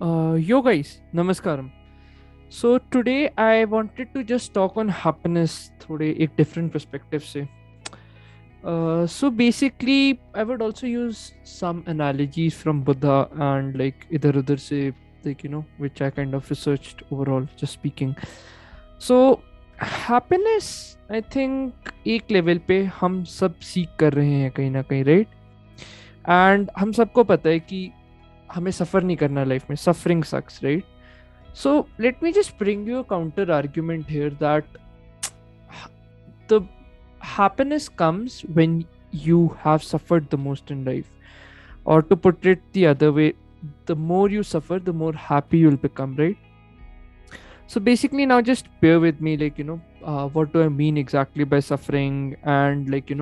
Yo guys, namaskaram. So today I wanted to just talk on happiness थोड़े एक different perspective से. So basically I would also use some analogies from Buddha and like इधर उधर से like which I kind of researched overall just speaking. So happiness I think एक level पे हम सब सीख कर रहे हैं कहीं ना कहीं, right? And हम सबको पता है कि हमें सफर नहीं करना लाइफ में, suffering sucks, right? So let me just bring you a counter argument here that the happiness comes when you have suffered the most in life. Or to put it the other way, the more you suffer, the more happy you'll become, right? So basically, now just bear with me, like, what do I mean exactly by suffering and like,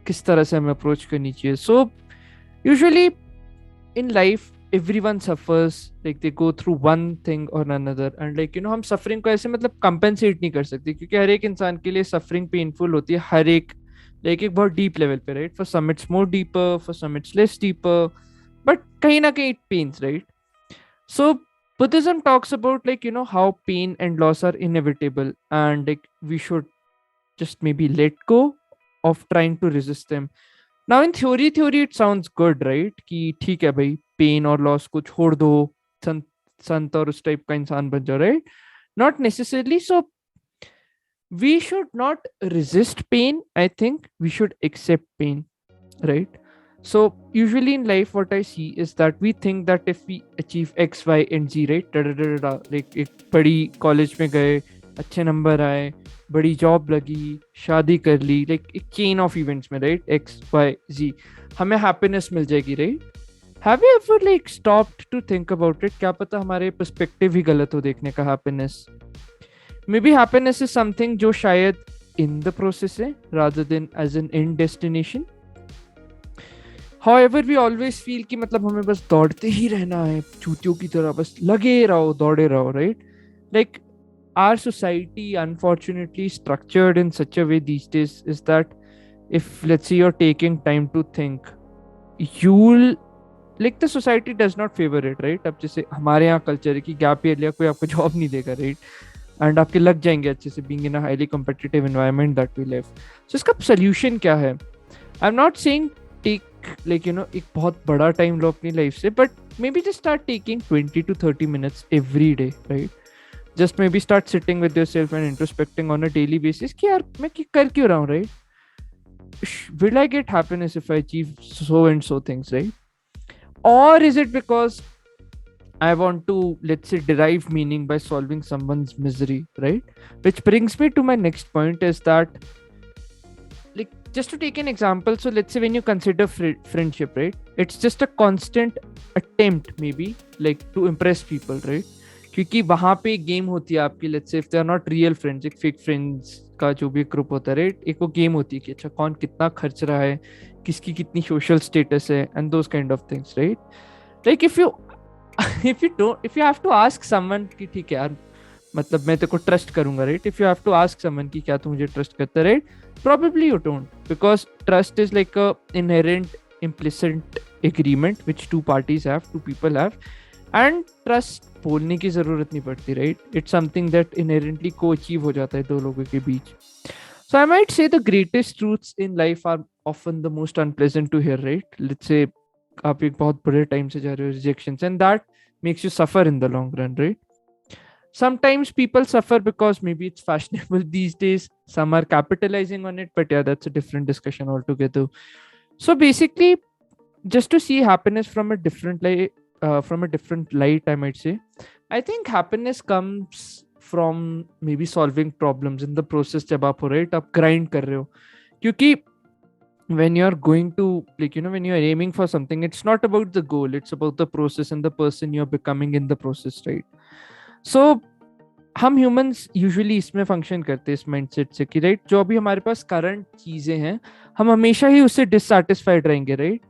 किस तरह से हमें approach करनी चाहिए. So usually in life everyone suffers, like they go through one thing or another, and like हम suffering को ऐसे मतलब compensate नहीं कर सकते क्योंकि हर एक इंसान के लिए suffering painful होती है, हर एक like एक बहुत deep level पे, right? For some it's more deeper, for some it's less deeper, but कहीं ना कहीं it pains, right? So Buddhism talks about like how pain and loss are inevitable, and like we should just maybe let go of trying to resist them. Now in theory it sounds good, right? कि ठीक है भाई, pen और loss को छोड़ दो, संत संत और उस टाइप का इंसान बन जाओ, right? Not necessarily. So we should not resist pain. I think we should accept pain, right? So usually in life what I see is that we think that if we achieve x y and z, right, da, da, da, da, da, like एक बड़ी college में गए, अच्छे number आए, बड़ी job लगी, शादी कर ली, लाइक एक चेन ऑफ इवेंट्स में, राइट? एक्स वाई जी, हमें हैप्पीनेस मिल जाएगी, right? Have you ever like stopped to think about it? क्या पता हमारे पर्सपेक्टिव ही गलत हो देखने का happiness. Maybe happiness is something जो शायद इन द प्रोसेस है rather than as an end destination. However, we always feel कि मतलब हमें बस दौड़ते ही रहना है चूतियों की तरह, बस लगे रहो, दौड़े रहो, right? Like our society unfortunately structured in such a way these days is that if let's say you're taking time to think, you'll like the society does not favor it, right? अब जैसे हमारे यहाँ culture है कि gap year लिया कोई आपको job नहीं देगा, राइट? एंड आपके लग जाएंगे अच्छे से, being in a highly competitive environment that we live. So इसका सोल्यूशन क्या है? I am not saying take like एक बहुत बड़ा टाइम लो अपनी लाइफ से, but maybe just start taking 20 to 30 minutes every day, right? Just maybe start sitting with yourself and introspecting on a daily basis कि यार मैं कर क्यों रहा हूँ, right? Will I get happiness if I achieve so and so things, right? Or is it because I want to, let's say, derive meaning by solving someone's misery, right? Which brings me to my next point is that, like, just to take an example, so let's say when you consider friendship, right? It's just a constant attempt, maybe, like to impress people, right? क्योंकि वहां पे एक game होती है आपकी, let's say if they are not real friends, एक fake friends का जो भी ग्रुप होता है, राइट? एक वो गेम होती है कि अच्छा कौन कितना खर्च रहा है, किसकी कितनी सोशल स्टेटस है, and those kind of things, right? Like if you if you have to ask someone कि ठीक है यार, मतलब मैं तेरे को ट्रस्ट करूंगा, right? If you have to ask someone कि क्या तू मुझे ट्रस्ट करता है, right? Probably you don't, because trust is like a inherent implicit agreement which two parties have, two people have, and trust बोलने की जरूरत नहीं पड़ती, right? It's something that inherently co-achieve हो जाता है दो लोगों के बीच. So I might say the greatest truths in life are often the most unpleasant to hear, right? Let's say आप एक बहुत बुरे टाइम से जा रहे हो, rejections, and that makes you suffer in the long run, right? Sometimes people suffer because maybe it's fashionable these days, some are capitalizing on it, but yeah, that's a different discussion altogether. So basically, just to see happiness from a different light, I might say, I think happiness comes from maybe solving problems in the process. जब आप हो, right, आप grind कर रहे हो, क्योंकि when you're going to, like, when you're aiming for something, it's not about the goal, it's about the process and the person you're becoming in the process, right? सो हम humans usually इसमें function करते हैं इस mindset से कि, right, जो अभी हमारे पास करंट चीजें हैं हम हमेशा ही उससे डिससैटिस्फाइड रहेंगे, राइट?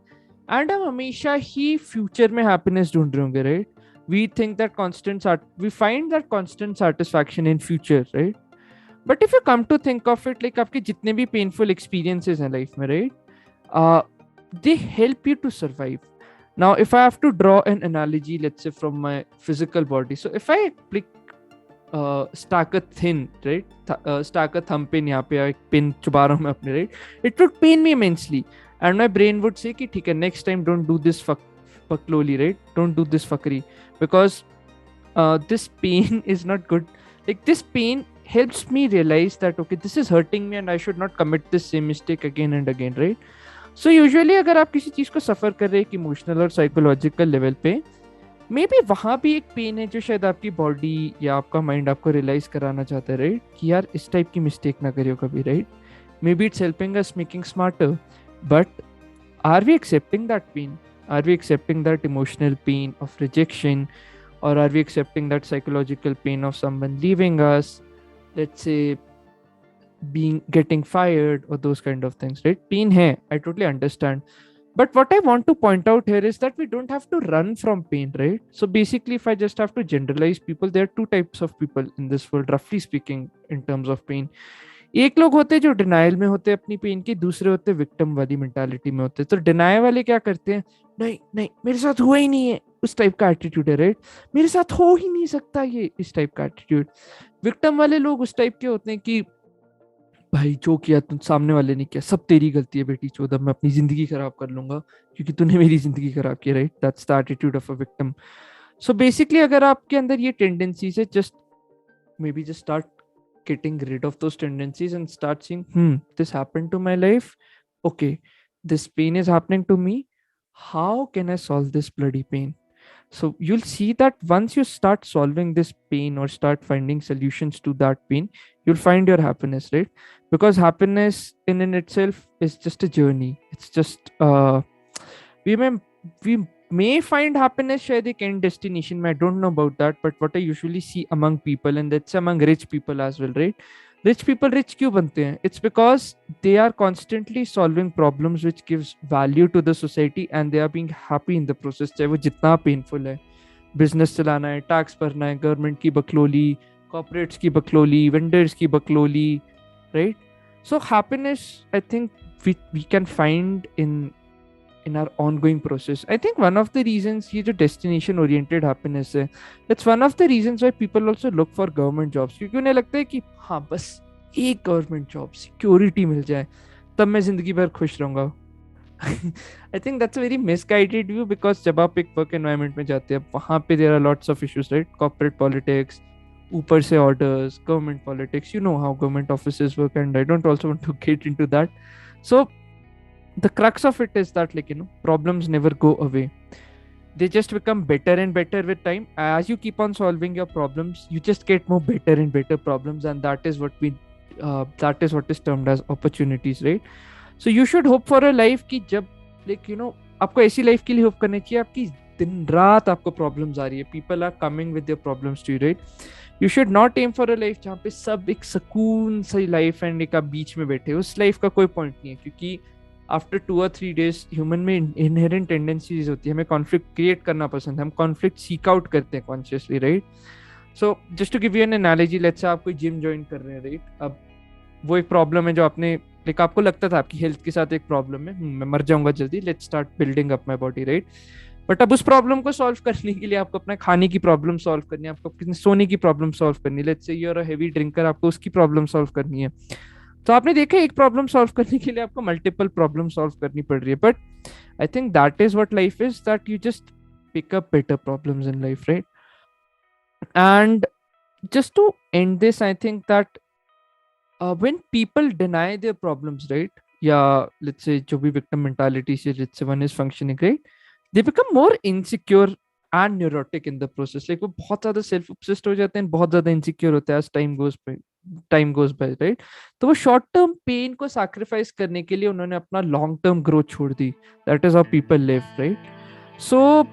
एंड हम हमेशा ही फ्यूचर में हैप्पीनेस ढूंढ रहे होंगे, right? We think that constant we find that constant satisfaction in future, right? But if you come to think of it, like आपके जितने भी पेनफुल एक्सपीरियंसेस हैं लाइफ में, right, they help you to survive. Now if I have to draw an analogy, let's say from my physical body, so if I like stack a thin, right? Stack a thumb pin यहाँ पे, एक pin Chuba रहा हूँ मैं अपने, right? It would pain me immensely, and my brain would say कि ठीक है, next time don't do this fuckloli, right? Don't do this fuckery, because this pain is not good. Like this pain helps me realize that okay, this is hurting me and I should not commit this same mistake again and again, right? So usually अगर आप किसी चीज को सफर कर रहे हैं emotional और psychological level पे, मे बी वहां भी एक पेन है जो शायद आपकी बॉडी या आपका माइंड आपको रियलाइज कराना चाहता है, राइट? कि यार इस टाइप की मिस्टेक ना करियो कभी, right? Maybe it's helping us making smarter, but are we accepting that pain? Are we accepting that emotional pain of rejection, or are we accepting that psychological pain of someone leaving us, let's say getting fired, or those kind of things, right? Pain hai, I totally understand, but what I want to point out here is that we don't have to run from pain, right? So basically, if I just have to generalize people, there are two types of people in this world, roughly speaking, in terms of pain. एक लोग होते हैं जो denial में होते हैं अपनी pen की, दूसरे होते हैं विक्टिम वाली मेंटालिटी में होते हैं. तो डिनाइल वाले क्या करते हैं, नहीं नहीं मेरे साथ हुआ ही नहीं है, उस टाइप का एटीट्यूड है, राइट? मेरे साथ हो ही नहीं सकता ये, इस टाइप का एटीट्यूड. विक्टिम वाले लोग उस टाइप के होते हैं कि भाई जो किया तुम सामने वाले ने किया, सब तेरी गलती है बेटी चौदह, मैं अपनी जिंदगी खराब कर लूंगा क्योंकि तूने मेरी जिंदगी खराब की, right? That's the attitude of a victim. So basically अगर आपके अंदर ये टेंडेंसीज है, just maybe just start getting rid of those tendencies and start seeing, this happened to my life, okay, this pain is happening to me, how can I solve this bloody pain? So you'll see that once you start solving this pain or start finding solutions to that pain, you'll find your happiness, right? Because happiness in itself is just a journey. It's just we may we may find happiness shayad ek end destination mein, I don't know about that, but what I usually see among people, and that's among rich people as well, right? Rich people rich क्यों बनते हैं? It's because they are constantly solving problems which gives value to the society, and they are being happy in the process, चाहे वो जितना painful है. Business चलाना है, tax भरना है, गवर्नमेंट की बकलोली, कॉर्पोरेट्स की बकलोली, वेंडर्स की बकलोली, right? So happiness I think we can find in our ongoing process. I think one of the reasons ये जो destination oriented happiness है, that's one of the reasons why people also look for government jobs, क्योंकि उन्हें लगता है कि हाँ बस एक गवर्नमेंट जॉब, सिक्योरिटी मिल जाए, तब मैं जिंदगी भर खुश रहूंगा. I think that's a very misguided view, because जब आप एक वर्क एनवायरनमेंट में जाते हैं, वहाँ पे there are lots of issues, right? Corporate politics, ऊपर से orders, government politics, you know how government offices work, and I don't also want to get into that. So the crux of it is that, like, problems never go away. They just become better and better with time. As you keep on solving your problems, you just get more better and better problems, and that is what is termed as opportunities, right? So you should hope for a life कि जब, like, आपको ऐसी life के लिए hope करनी चाहिए आपकी दिन रात आपको प्रॉब्लम्स आ रही है, people are coming with their problems to you, right? You should not aim for a life जहाँ पे सब एक सुकून सी लाइफ एंड एक आप बीच में बैठे. उस लाइफ का कोई पॉइंट नहीं है, क्योंकि आफ्टर 2 or 3 days ह्यूमन में इनहेरेंट टेंडेंसीज होती है, हमें कॉन्फ्लिक्ट क्रिएट करना पसंद है, हम कॉन्फ्लिक्ट सीक आउट करते हैं consciously, right? So just to give you an analogy, let's say आप कोई जिम ज्वाइन कर रहे हैं, राइट? अब वो एक प्रॉब्लम है जो आपने, लाइक, आपको लगता था आपकी हेल्थ के साथ एक प्रॉब्लम है, मैं मर जाऊंगा जल्दी, let's start building up my body, right? But अब उस प्रॉब्लम को सॉल्व करने के लिए आपको अपना खाने की प्रॉब्लम सॉल्व करनी है, आपको अपनी सोने की प्रॉब्लम सॉल्व करनी है. Let's say you are a heavy drinker, आपको उसकी प्रॉब्लम सॉल्व करनी है. तो आपने देखा एक प्रॉब्लम सॉल्व करने के लिए आपको मल्टीपल प्रॉब्लम सॉल्व करनी पड़ रही है. But I think that is what life is, that you just pick up better problems in life, right? And just to end this, I think that when people deny their problems, right? Yeah, let's say जो भी victim mentality से, let's say one is functioning, right? They become more insecure and neurotic in the process. Like वो बहुत ज़्यादा self obsessed हो जाते हैं, बहुत ज़्यादा insecure होते हैं as time goes by, right? तो वो short term pain को sacrifice करने के लिए उन्होंने अपना long term growth छोड़ दी. That is how people live, right? So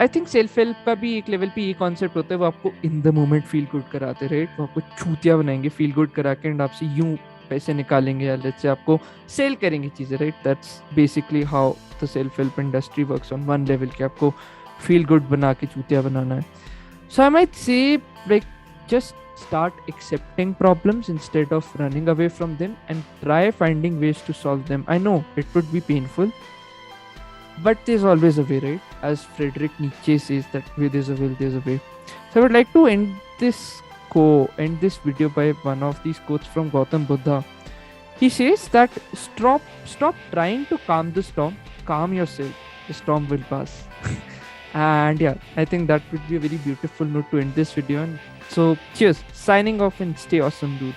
I think self help का भी एक लेवल पे ये कॉन्सेप्ट होता है, वो आपको in the moment feel good कराते, राइट? वो आपको चूतिया बनाएंगे फील गुड करा के, एंड आपसे यूं पैसे निकालेंगे, या लेट्स से आपको सेल करेंगे चीजें, right? That's basically how the self help industry works on one level, कि आपको फील गुड बना के चूतिया बनाना है. So I might say, like, just start accepting problems instead of running away from them, and try finding ways to solve them. I know it would be painful, but there's always a way, right? as Friedrich Nietzsche says that where there's a will, there's a way. So I would like to end this video by one of these quotes from Gautam Buddha. He says that stop trying to calm the storm, calm yourself. The storm will pass. And yeah, I think that would be a very beautiful note to end this video. And so cheers, signing off and stay awesome, dude.